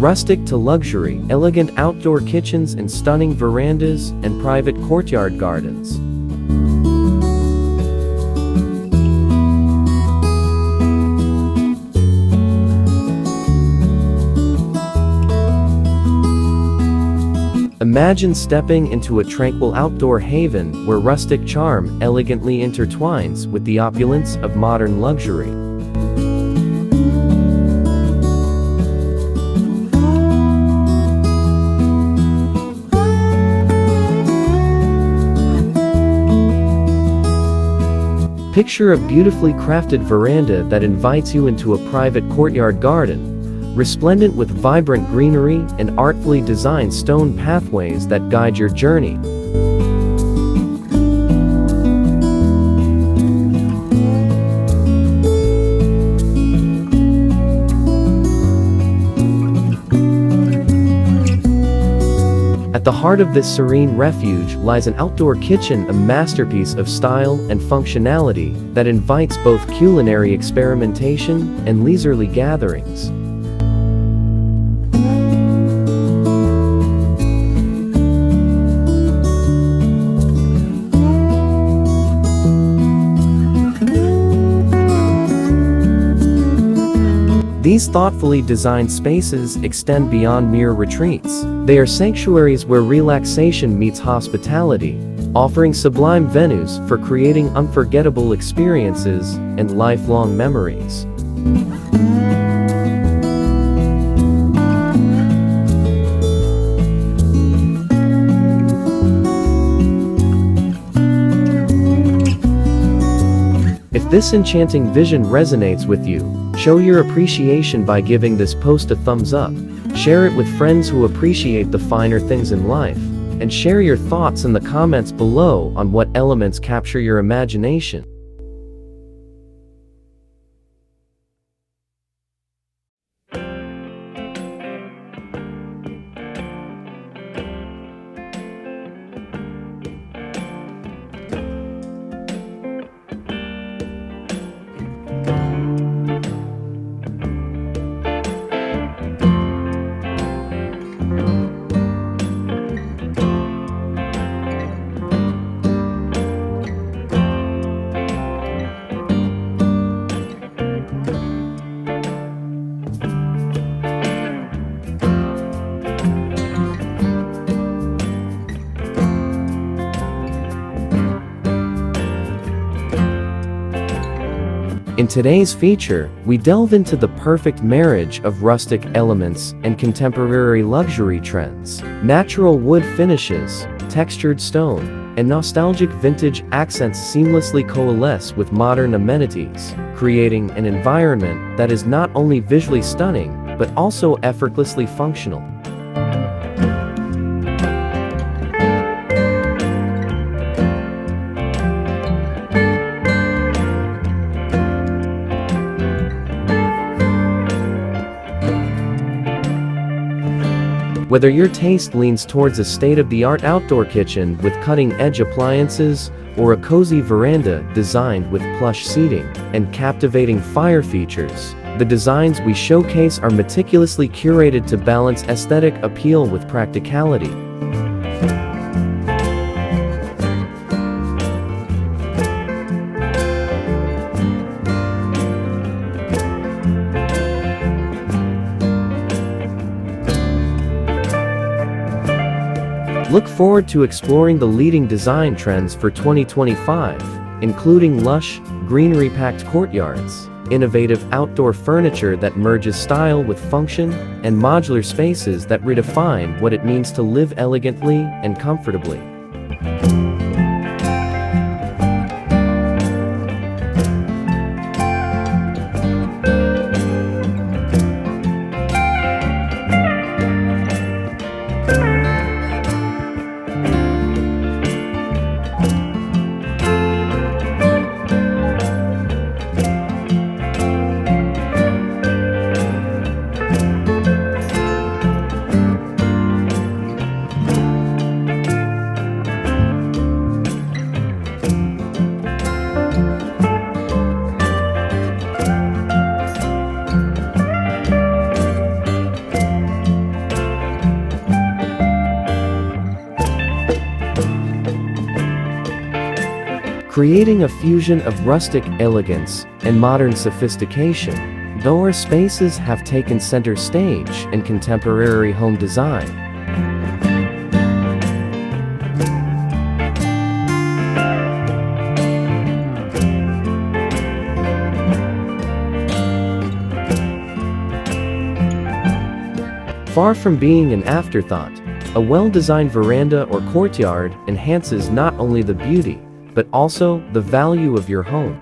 Rustic to luxury, elegant outdoor kitchens and stunning verandas and private courtyard gardens. Imagine stepping into a tranquil outdoor haven where rustic charm elegantly intertwines with the opulence of modern luxury. Picture a beautifully crafted veranda that invites you into a private courtyard garden, resplendent with vibrant greenery and artfully designed stone pathways that guide your journey. At the heart of this serene refuge lies an outdoor kitchen, a masterpiece of style and functionality that invites both culinary experimentation and leisurely gatherings. These thoughtfully designed spaces extend beyond mere retreats. They are sanctuaries where relaxation meets hospitality, offering sublime venues for creating unforgettable experiences and lifelong memories. If this enchanting vision resonates with you, show your appreciation by giving this post a thumbs up, share it with friends who appreciate the finer things in life, and share your thoughts in the comments below on what elements capture your imagination. In today's feature, we delve into the perfect marriage of rustic elements and contemporary luxury trends. Natural wood finishes, textured stone, and nostalgic vintage accents seamlessly coalesce with modern amenities, creating an environment that is not only visually stunning, but also effortlessly functional. Whether your taste leans towards a state-of-the-art outdoor kitchen with cutting-edge appliances, or a cozy veranda designed with plush seating and captivating fire features, the designs we showcase are meticulously curated to balance aesthetic appeal with practicality. Look forward to exploring the leading design trends for 2025, including lush, greenery-packed courtyards, innovative outdoor furniture that merges style with function, and modular spaces that redefine what it means to live elegantly and comfortably. creating a fusion of rustic elegance and modern sophistication, though our spaces have taken center stage in contemporary home design. Far from being an afterthought, a well-designed veranda or courtyard enhances not only the beauty, but also the value of your home.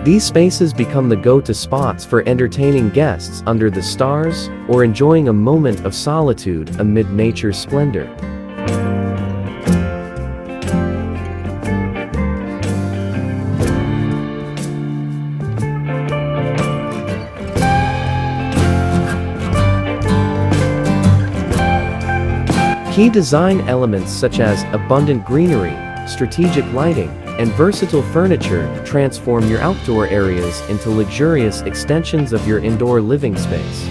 These spaces become the go-to spots for entertaining guests under the stars or enjoying a moment of solitude amid nature's splendor. Key design elements such as abundant greenery, strategic lighting, and versatile furniture transform your outdoor areas into luxurious extensions of your indoor living space.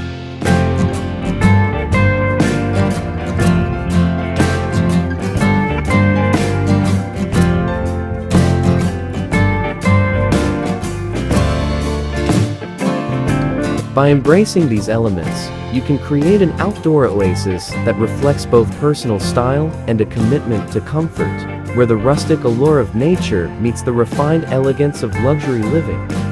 By embracing these elements, you can create an outdoor oasis that reflects both personal style and a commitment to comfort, where the rustic allure of nature meets the refined elegance of luxury living.